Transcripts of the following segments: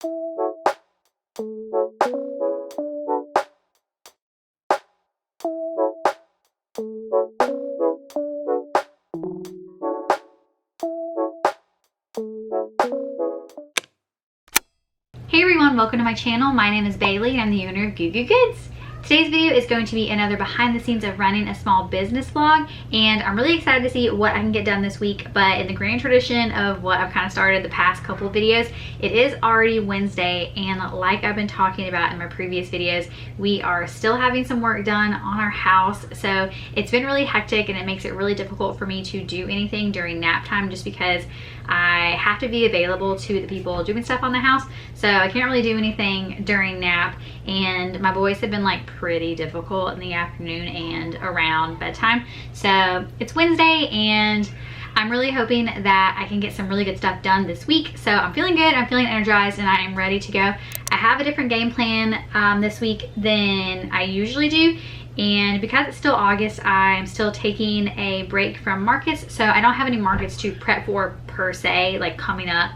Hey everyone, welcome to my channel. My name is Bailey and I'm the owner of Goo Goo Goods. Today's video is going to be another behind the scenes of running a small business vlog, and I'm really excited to see what I can get done this week. But in the grand tradition of what I've kind of started the past couple of videos, it is already Wednesday, and like I've been talking about in my previous videos, we are still having some work done on our house. So it's been really hectic and it makes it really difficult for me to do anything during nap time, just because I have to be available to the people doing stuff on the house. So I can't really do anything during nap, and my boys have been like pretty difficult in the afternoon and around bedtime. So it's Wednesday and I'm really hoping that I can get some really good stuff done this week. So I'm feeling good, I'm feeling energized, and I am ready to go. I have a different game plan this week than I usually do. And because it's still August, I'm still taking a break from markets. So I don't have any markets to prep for per se, like coming up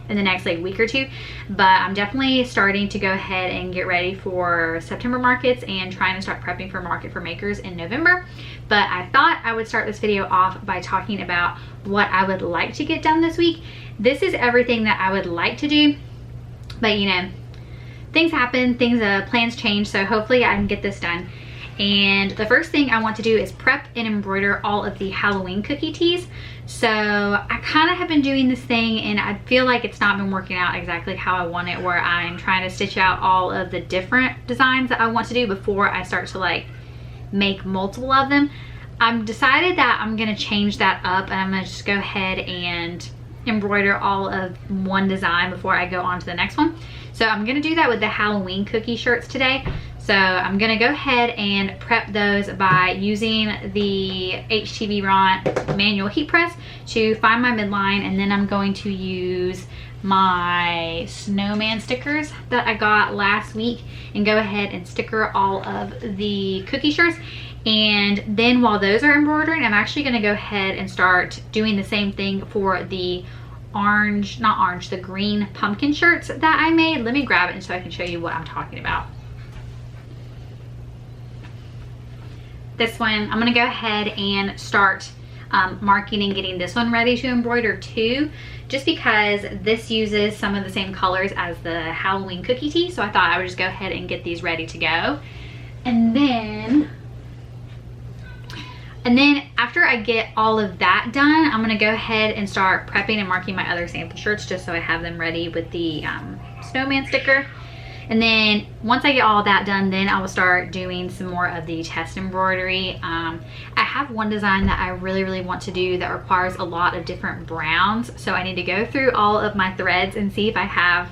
in the next like week or two. But I'm definitely starting to go ahead and get ready for September markets and trying to start prepping for Market for Makers in November. But I thought I would start this video off by talking about what I would like to get done this week. This is everything that I would like to do, but you know, things happen, plans change. So hopefully I can get this done. And the first thing I want to do is prep and embroider all of the Halloween cookie tees. So I kind of have been doing this thing and I feel like it's not been working out exactly how I want it, where I'm trying to stitch out all of the different designs that I want to do before I start to like make multiple of them. I've decided that I'm gonna change that up and I'm gonna just go ahead and embroider all of one design before I go on to the next one. So I'm gonna do that with the Halloween cookie shirts today. So I'm gonna go ahead and prep those by using the HTV Ront manual heat press to find my midline, and then I'm going to use my snowman stickers that I got last week and go ahead and sticker all of the cookie shirts. And then while those are embroidering, I'm actually gonna go ahead and start doing the same thing for the the green pumpkin shirts that I made. Let me grab it so I can show you what I'm talking about. This one, I'm gonna go ahead and start marking and getting this one ready to embroider too, just because this uses some of the same colors as the Halloween cookie tee. So I thought I would just go ahead and get these ready to go. And then after I get all of that done, I'm gonna go ahead and start prepping and marking my other sample shirts just so I have them ready with the snowman sticker. And then once I get all that done, then I will start doing some more of the test embroidery. I have one design that I really want to do that requires a lot of different browns. So I need to go through all of my threads and see if I have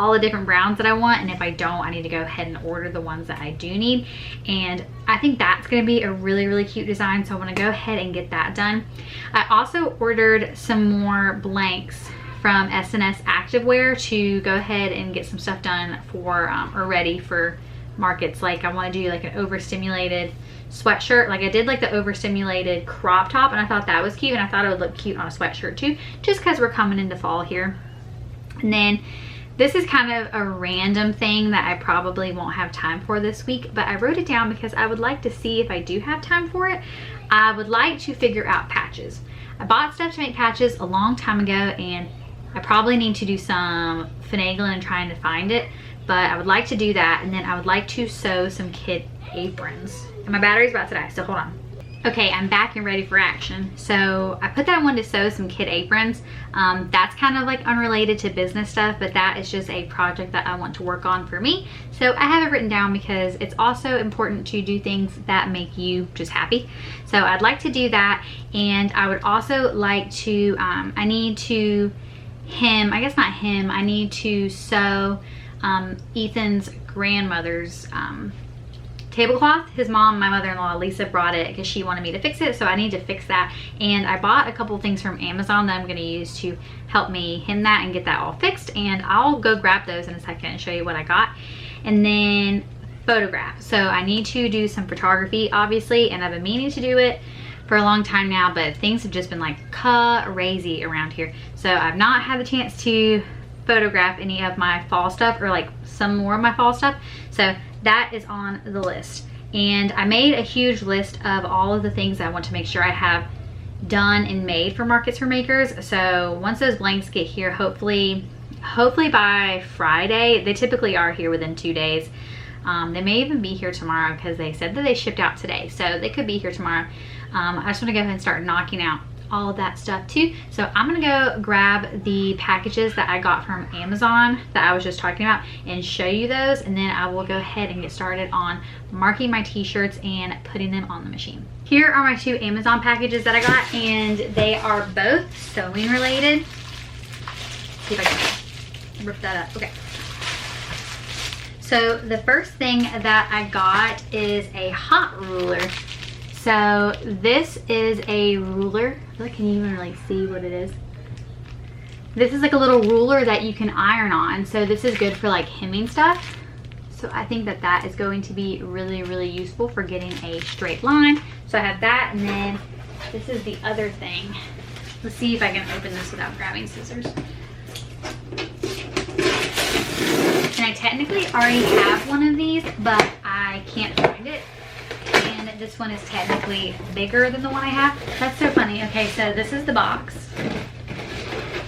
all the different browns that I want. And if I don't, I need to go ahead and order the ones that I do need. And I think that's gonna be a really cute design. So I wanna go ahead and get that done. I also ordered some more blanks from S&S Activewear to go ahead and get some stuff done for or ready for markets. Like I want to do like an overstimulated sweatshirt. Like I did like the overstimulated crop top and I thought that was cute, and I thought it would look cute on a sweatshirt too, just because we're coming into fall here. And then this is kind of a random thing that I probably won't have time for this week, but I wrote it down because I would like to see if I do have time for it. I would like to figure out patches. I bought stuff to make patches a long time ago, and I probably need to do some finagling and trying to find it, but I would like to do that. And then I would like to sew some kid aprons. And my battery's about to die, so hold on. Okay, I'm back and ready for action. So I put that one to sew some kid aprons. That's kind of like unrelated to business stuff, but that is just a project that I want to work on for me. So I have it written down because it's also important to do things that make you just happy. So I'd like to do that. And I would also like to, I need to I need to sew Ethan's grandmother's tablecloth. His mom, my mother-in-law Lisa, brought it because she wanted me to fix it, so I need to fix that. And I bought a couple things from Amazon that I'm going to use to help me hem that and get that all fixed, and I'll go grab those in a second and show you what I got. And then photograph. So I need to do some photography obviously, and I've been meaning to do it for a long time now, but things have just been like crazy around here, so I've not had the chance to photograph any of my fall stuff, or like some more of my fall stuff. So that is on the list. And I made a huge list of all of the things I want to make sure I have done and made for Markets for Makers. So once those blanks get here, hopefully by Friday, they typically are here within 2 days. They may even be here tomorrow because they said that they shipped out today, so they could be here tomorrow. I just want to go ahead and start knocking out all of that stuff too. So I'm gonna go grab the packages that I got from Amazon that I was just talking about and show you those, and then I will go ahead and get started on marking my t-shirts and putting them on the machine. Here are my 2 Amazon packages that I got, and they are both sewing related. See if I can rip that up. Okay. So the first thing that I got is a hot ruler. So this is a ruler. I feel like I can't even really see what it is. This is like a little ruler that you can iron on. So this is good for like hemming stuff. So I think that that is going to be really, really useful for getting a straight line. So I have that, and then this is the other thing. Let's see if I can open this without grabbing scissors. And I technically already have one of these, but I can't find it. And this one is technically bigger than the one I have. That's so funny. Okay, so this is the box,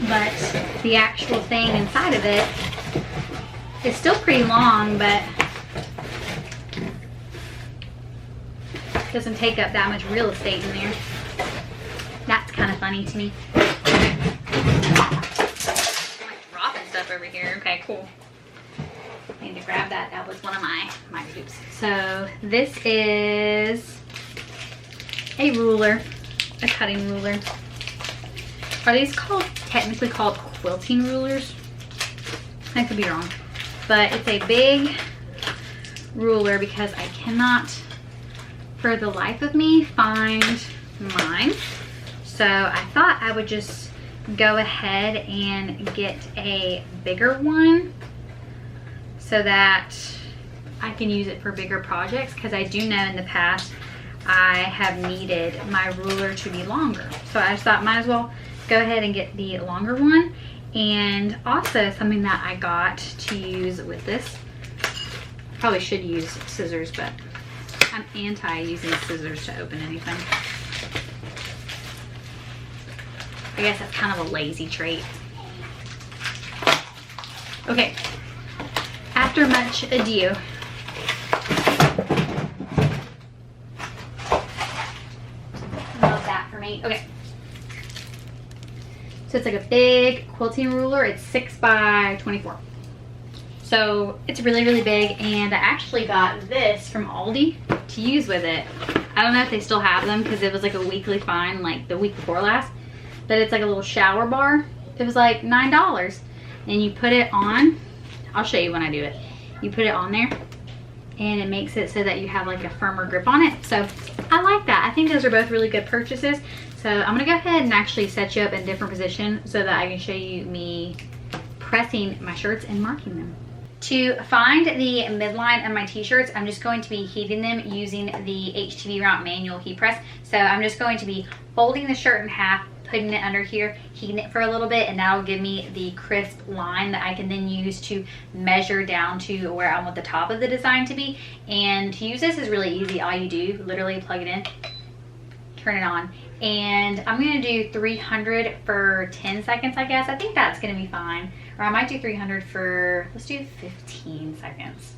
but the actual thing inside of it is still pretty long, but doesn't take up that much real estate in there. That's kind of funny to me. I'm like dropping stuff over here. Okay, cool. I need to grab that. That was one of my oops. So this is a ruler, a cutting ruler. Are these technically called quilting rulers? I could be wrong, but it's a big ruler because I cannot for the life of me find mine. So I thought I would just go ahead and get a bigger one so that I can use it for bigger projects, because I do know in the past I have needed my ruler to be longer. So I just thought might as well go ahead and get the longer one. And also something that I got to use with this, probably should use scissors, but I'm anti using scissors to open anything. I guess that's kind of a lazy trait. Okay. After much ado, love that for me. Okay, so it's like a big quilting ruler. It's 6 by 24, so it's really, really big. And I actually got this from Aldi to use with it. I don't know if they still have them because it was like a weekly find, like the week before last. But it's like a little shower bar. It was like $9, and you put it on. I'll show you when I do it. You put it on there and it makes it so that you have like a firmer grip on it. So I like that. I think those are both really good purchases. So I'm gonna go ahead and actually set you up in a different position so that I can show you me pressing my shirts and marking them. To find the midline of my t-shirts, I'm just going to be heating them using the HTV Route manual heat press. So I'm just going to be folding the shirt in half, putting it under here, heating it for a little bit, and that'll give me the crisp line that I can then use to measure down to where I want the top of the design to be. And to use this is really easy. All you do, literally plug it in, turn it on, and I'm gonna do 300 for 10 seconds, I guess. I think that's gonna be fine. Or I might do 300 for, let's do 15 seconds.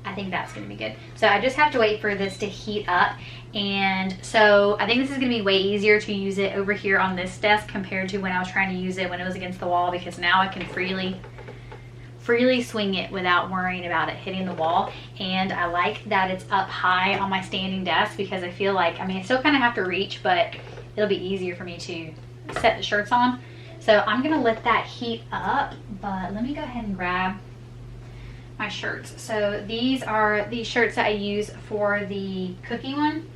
I think that's gonna be good. So I just have to wait for this to heat up. And so I think this is gonna be way easier to use it over here on this desk compared to when I was trying to use it when it was against the wall, because now I can freely swing it without worrying about it hitting the wall. And I like that it's up high on my standing desk, because I feel like, I mean, I still kind of have to reach, but it'll be easier for me to set the shirts on. So I'm gonna let that heat up, but let me go ahead and grab my shirts. So these are the shirts that I use for the cookie one.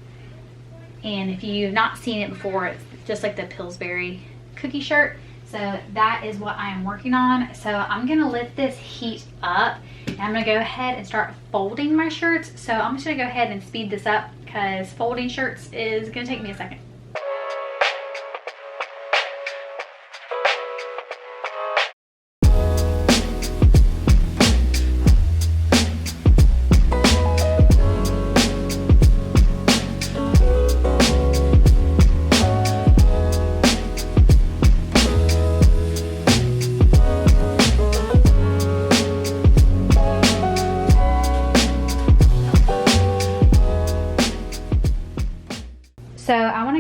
And if you've not seen it before, it's just like the Pillsbury cookie shirt. So that is what I am working on. So I'm gonna let this heat up, and I'm gonna go ahead and start folding my shirts. So I'm just gonna go ahead and speed this up because folding shirts is gonna take me a second.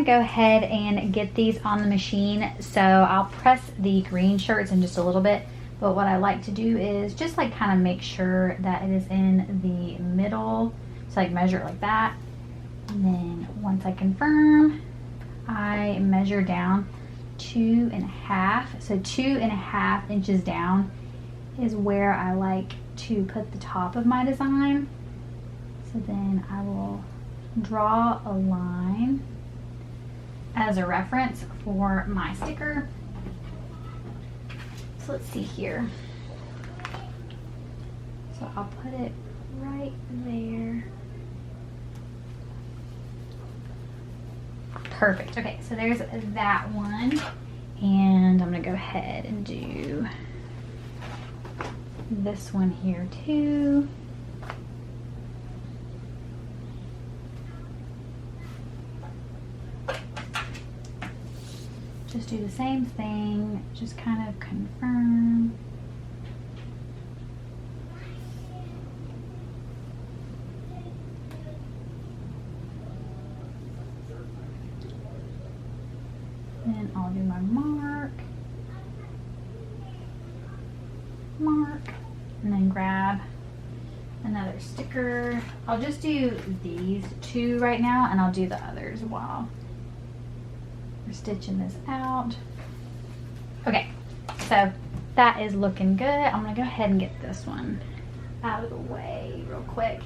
go ahead and get these on the machine. So I'll press the green shirts in just a little bit, but what I like to do is just like kind of make sure that it is in the middle. So like measure it like that. And then once I confirm, I measure down 2.5. So 2.5 inches down is where I like to put the top of my design. So then I will draw a line as a reference for my sticker. So let's see here. So I'll put it right there. Perfect. Okay, so there's that one. And I'm gonna go ahead and do this one here too. Just do the same thing, just kind of confirm. Then I'll do my mark, and then grab another sticker. I'll just do these two right now, and I'll do the others while we're stitching this out. Okay, so that is looking good. I'm gonna go ahead and get this one out of the way real quick.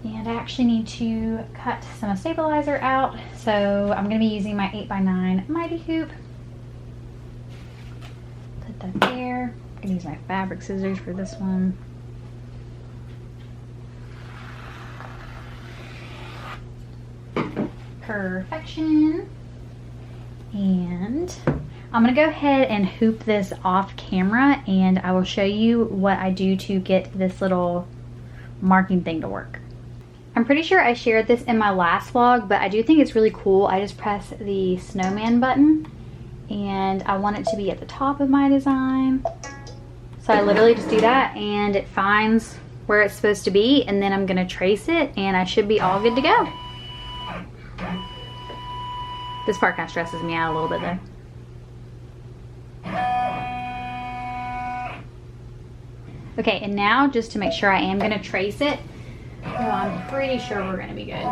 And I actually need to cut some stabilizer out. So I'm gonna be using my 8x9 mighty hoop. Put that there. I'm gonna use my fabric scissors for this one. Perfection. And I'm gonna go ahead and hoop this off camera, and I will show you what I do to get this little marking thing to work. I'm pretty sure I shared this in my last vlog, but I do think it's really cool. I just press the snowman button, and I want it to be at the top of my design. So I literally just do that, and it finds where it's supposed to be, and then I'm gonna trace it, and I should be all good to go. This part kind of stresses me out a little bit though. Okay, and now just to make sure I am gonna trace it, so I'm pretty sure we're gonna be good.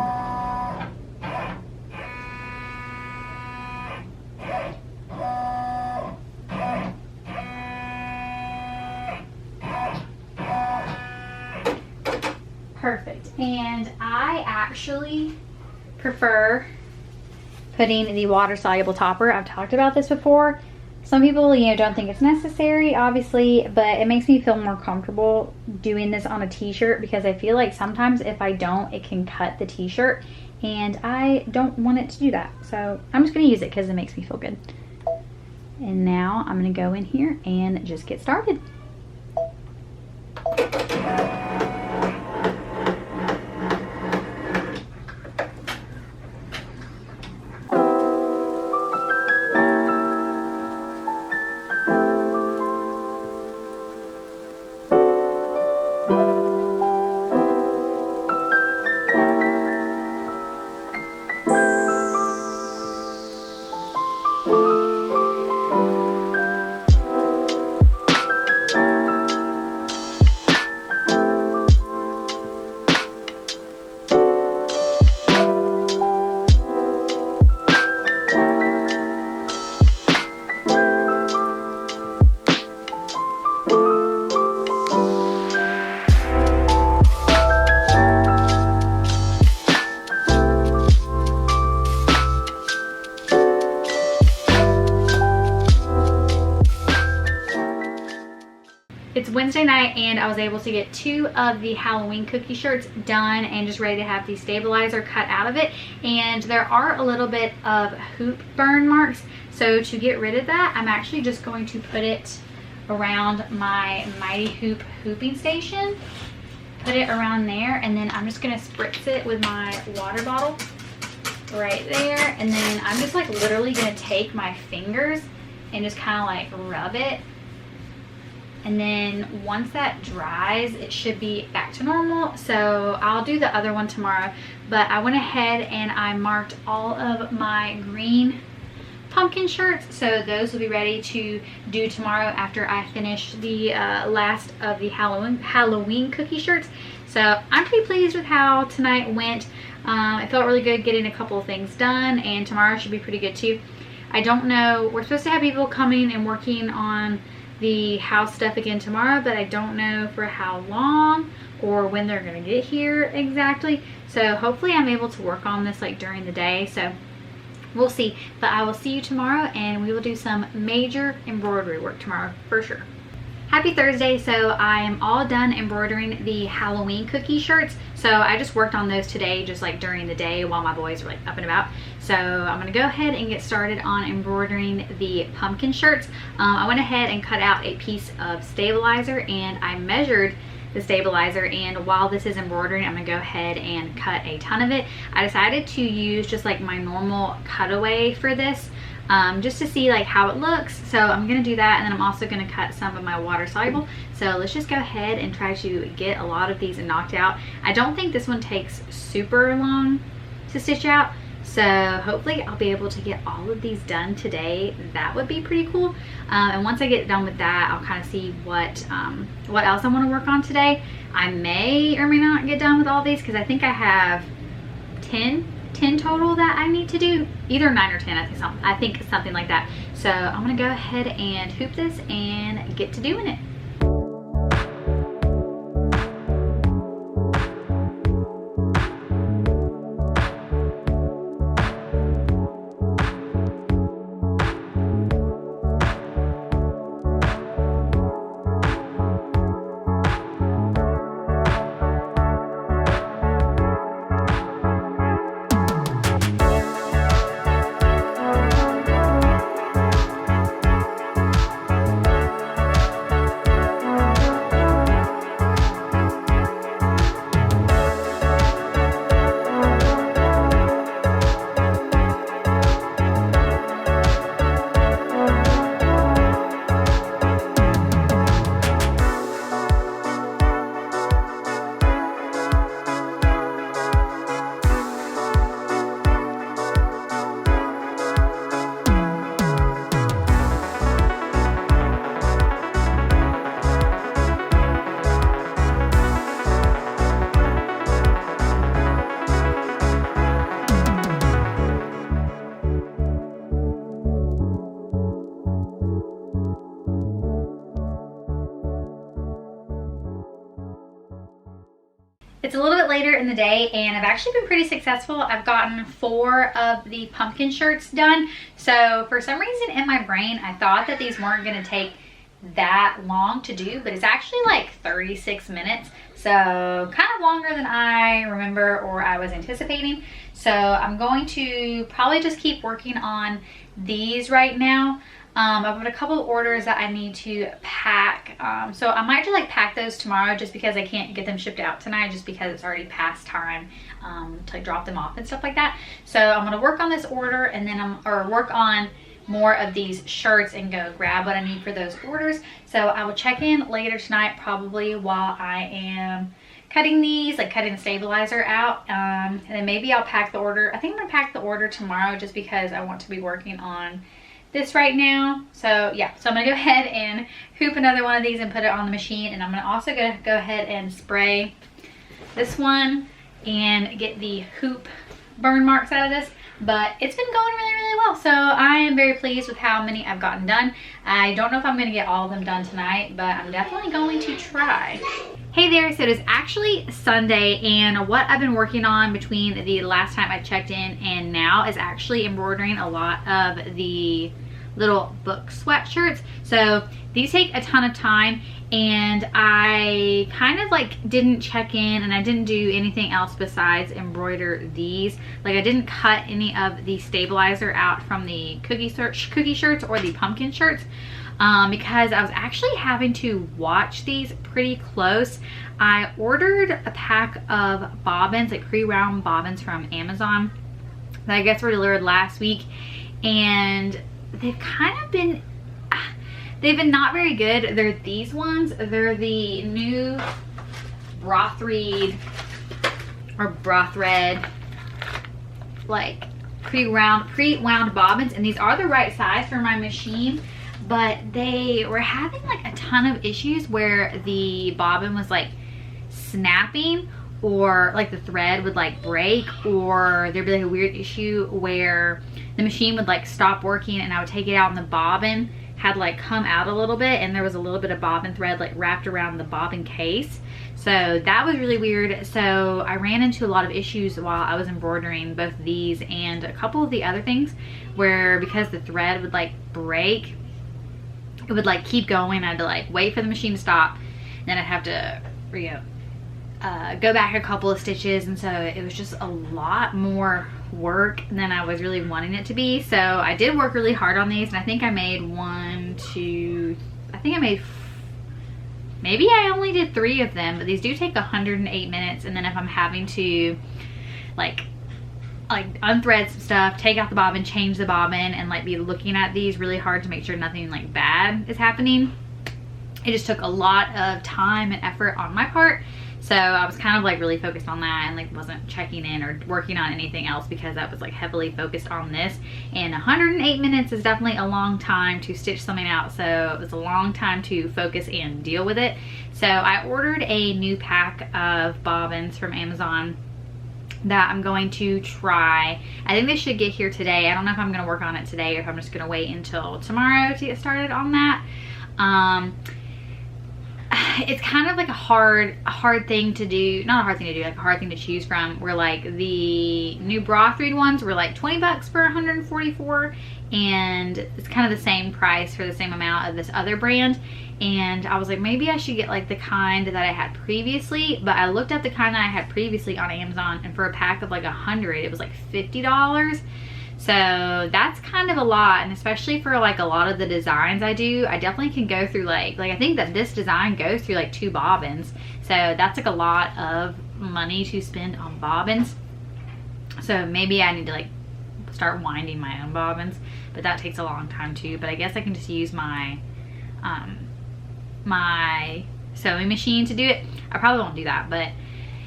Perfect. And I actually prefer putting the water soluble topper. I've talked about this before. Some people, don't think it's necessary, obviously, but it makes me feel more comfortable doing this on a t-shirt, because I feel like sometimes if I don't, it can cut the t-shirt, and I don't want it to do that. So I'm just gonna use it because it makes me feel good. And now I'm gonna go in here and just get started. It's Wednesday night, and I was able to get 2 of the Halloween cookie shirts done and just ready to have the stabilizer cut out of it. And there are a little bit of hoop burn marks. So to get rid of that, I'm actually just going to put it around my Mighty Hoop hooping station. Put it around there, and then I'm just gonna spritz it with my water bottle right there. And then I'm just like literally gonna take my fingers and just kind of like rub it. and then once that dries, it should be back to normal. So I'll do the other one tomorrow, but I went ahead and I marked all of my green pumpkin shirts, so those will be ready to do tomorrow after I finish the last of the Halloween cookie shirts. So I'm pretty pleased with how tonight went. It felt really good getting a couple of things done, and tomorrow should be pretty good too. I don't know, we're supposed to have people coming and working on the house stuff again tomorrow, but I don't know for how long or when they're gonna get here exactly. So hopefully I'm able to work on this like during the day, so we'll see. But I will see you tomorrow, and we will do some major embroidery work tomorrow for sure. Happy Thursday. So I am all done embroidering the Halloween cookie shirts. So I just worked on those today, just like during the day while my boys were like up and about. So I'm gonna go ahead and get started on embroidering the pumpkin shirts. I went ahead and cut out a piece of stabilizer, and I measured the stabilizer, and while this is embroidering, I'm gonna go ahead and cut a ton of it. I decided to use just like my normal cutaway for this, just to see like how it looks. So I'm gonna do that, and then I'm also gonna cut some of my water soluble. So let's just go ahead and try to get a lot of these knocked out. I don't think this one takes super long to stitch out, so hopefully I'll be able to get all of these done today. That would be pretty cool. And once I get done with that, I'll kind of see what else I want to work on today. I may or may not get done with all these, because I think I have 10 total that I need to do, either 9 or 10. I think something like that. So I'm gonna go ahead and hoop this and get to doing it. It's a little bit later in the day, and I've actually been pretty successful. I've gotten 4 of the pumpkin shirts done. So for some reason in my brain, I thought that these weren't gonna take that long to do, but it's actually like 36 minutes. So kind of longer than I remember or I was anticipating. So I'm going to probably just keep working on these right now. I've got a couple of orders that I need to pack. So I might just like pack those tomorrow, just because I can't get them shipped out tonight, just because it's already past time to like drop them off and stuff like that. So I'm gonna work on this order, and then work on more of these shirts and go grab what I need for those orders. So I will check in later tonight, probably while I am cutting these, like cutting the stabilizer out, and then maybe I'll pack the order. I think I'm gonna pack the order tomorrow, just because I want to be working on this right now. So yeah, so I'm gonna go ahead and hoop another one of these and put it on the machine, and I'm gonna also go ahead and spray this one and get the hoop burn marks out of this. But it's been going really well, so I am very pleased with how many I've gotten done. I don't know if I'm gonna get all of them done tonight, but I'm definitely going to try. Hey there, so it is actually Sunday, and what I've been working on between the last time I checked in and now is actually embroidering a lot of the little book sweatshirts. So these take a ton of time, and I kind of like didn't check in, and I didn't do anything else besides embroider these. Like I didn't cut any of the stabilizer out from the cookie shirts or the pumpkin shirts, because I was actually having to watch these pretty close. I ordered a pack of bobbins, like pre-wound bobbins from Amazon, that I guess were delivered last week, and they've kind of been, They've been not very good. They're these ones. They're the new Brothread or Brothread, like pre-wound bobbins, and these are the right size for my machine, but they were having like a ton of issues where the bobbin was like snapping, or like the thread would like break, or there'd be like a weird issue where the machine would like stop working and I would take it out and the bobbin had like come out a little bit and there was a little bit of bobbin thread like wrapped around the bobbin case. So that was really weird. So I ran into a lot of issues while I was embroidering both these and a couple of the other things, where because the thread would like break, it would like keep going. I had to like wait for the machine to stop, then I'd have to go back a couple of stitches, and so it was just a lot more work than I was really wanting it to be. So I did work really hard on these, and I think I made maybe I only did 3 of them, but these do take 108 minutes. And then if I'm having to like unthread some stuff, take out the bobbin, change the bobbin, and like be looking at these really hard to make sure nothing like bad is happening, it just took a lot of time and effort on my part. So I was kind of like really focused on that and like wasn't checking in or working on anything else because I was like heavily focused on this. And 108 minutes is definitely a long time to stitch something out. So it was a long time to focus and deal with it. So I ordered a new pack of bobbins from Amazon that I'm going to try. I think they should get here today. I don't know if I'm going to work on it today or if I'm just going to wait until tomorrow to get started on that. It's kind of like a hard thing to do, not a hard thing to do, like a hard thing to choose from, where like the new Brothread ones were like 20 bucks for 144, and it's kind of the same price for the same amount of this other brand. And I was like, maybe I should get like the kind that I had previously, but I looked at the kind that I had previously on Amazon, and for a pack of like 100 it was like $50. So that's kind of a lot, and especially for like a lot of the designs I do, I definitely can go through like I think that this design goes through like 2 bobbins. So that's like a lot of money to spend on bobbins. So maybe I need to like start winding my own bobbins, but that takes a long time too. But I guess I can just use my my sewing machine to do it. I probably won't do that, but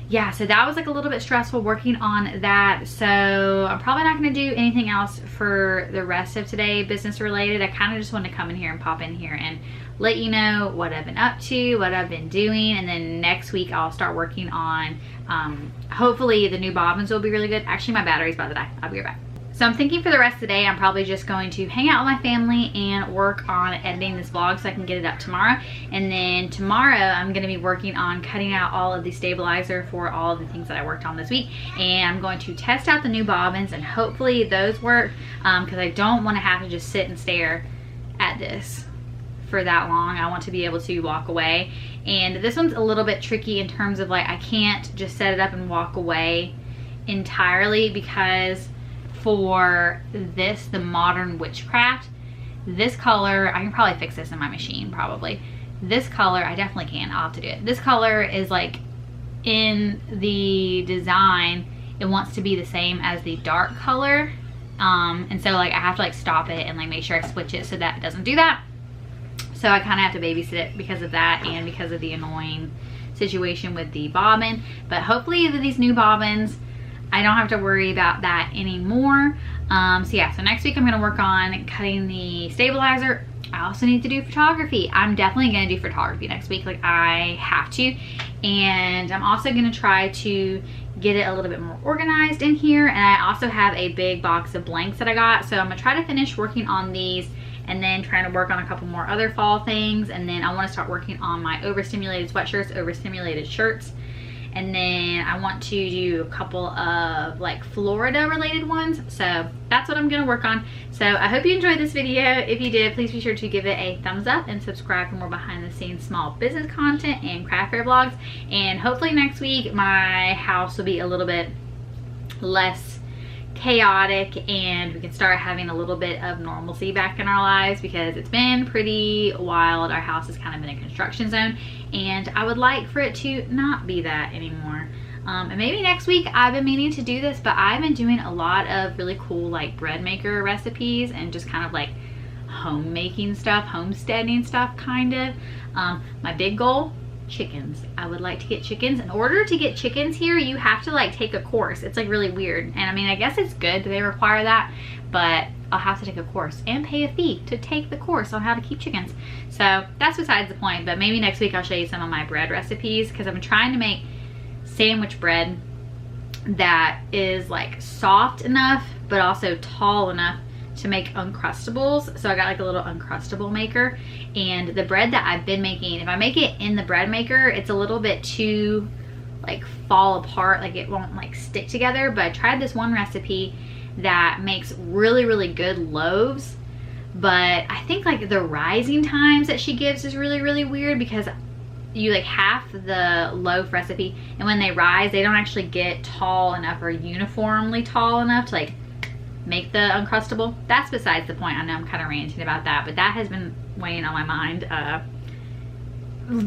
yeah, so that was like a little bit stressful working on that. So I'm probably not going to do anything else for the rest of today business related. I kind of just wanted to come in here and pop in here and let you know what I've been up to, what I've been doing. And then next week I'll start working on, hopefully the new bobbins will be really good. Actually, my battery's about to die. I'll be right back. So I'm thinking for the rest of the day, I'm probably just going to hang out with my family and work on editing this vlog so I can get it up tomorrow. And then tomorrow, I'm going to be working on cutting out all of the stabilizer for all of the things that I worked on this week. And I'm going to test out the new bobbins, and hopefully those work, because I don't want to have to just sit and stare at this for that long. I want to be able to walk away. And this one's a little bit tricky in terms of like, I can't just set it up and walk away entirely, because for this, the Modern Witchcraft, this color, I can probably fix this in my machine probably. This color, I definitely can, I'll have to do it. This color is like, in the design, it wants to be the same as the dark color. And so like I have to like stop it and like make sure I switch it so that it doesn't do that. So I kind of have to babysit it because of that and because of the annoying situation with the bobbin. But hopefully with these new bobbins, I don't have to worry about that anymore. So yeah, so next week I'm gonna work on cutting the stabilizer. I also need to do photography. I'm definitely gonna do photography next week, like I have to. And I'm also gonna try to get it a little bit more organized in here. And I also have a big box of blanks that I got. So I'm gonna try to finish working on these and then trying to work on a couple more other fall things. And then I wanna start working on my overstimulated sweatshirts, overstimulated shirts. And then I want to do a couple of like Florida related ones. So that's what I'm gonna work on. So I hope you enjoyed this video. If you did, please be sure to give it a thumbs up and subscribe for more behind the scenes small business content and craft fair vlogs. And hopefully next week my house will be a little bit less chaotic and we can start having a little bit of normalcy back in our lives, because it's been pretty wild. Our house is kind of in a construction zone and I would like for it to not be that anymore. And maybe next week, I've been meaning to do this, but I've been doing a lot of really cool like bread maker recipes and just kind of like homemaking stuff, homesteading stuff kind of. My big goal, chickens. I would like to get chickens. In order to get chickens here, you have to like take a course. It's like really weird. And I mean, I guess it's good that they require that, but I'll have to take a course and pay a fee to take the course on how to keep chickens. So that's besides the point, but maybe next week I'll show you some of my bread recipes, because I'm trying to make sandwich bread that is like soft enough but also tall enough to make Uncrustables. So I got like a little Uncrustable maker, and the bread that I've been making, if I make it in the bread maker, it's a little bit too like fall apart, like it won't like stick together. But I tried this one recipe that makes really good loaves, but I think like the rising times that she gives is really weird, because you like half the loaf recipe, and when they rise they don't actually get tall enough or uniformly tall enough to like make the Uncrustable. That's besides the point. I know I'm kind of ranting about that, but that has been weighing on my mind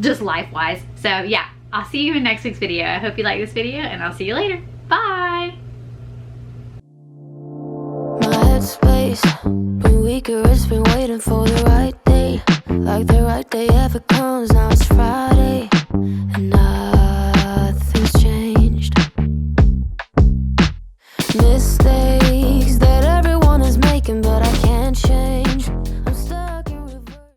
just life-wise. So yeah, I'll see you in next week's video. I hope you like this video, and I'll see you later. Bye. My headspace been weaker, it's been waiting for the right day. Like the right day ever comes, now it's Friday, and I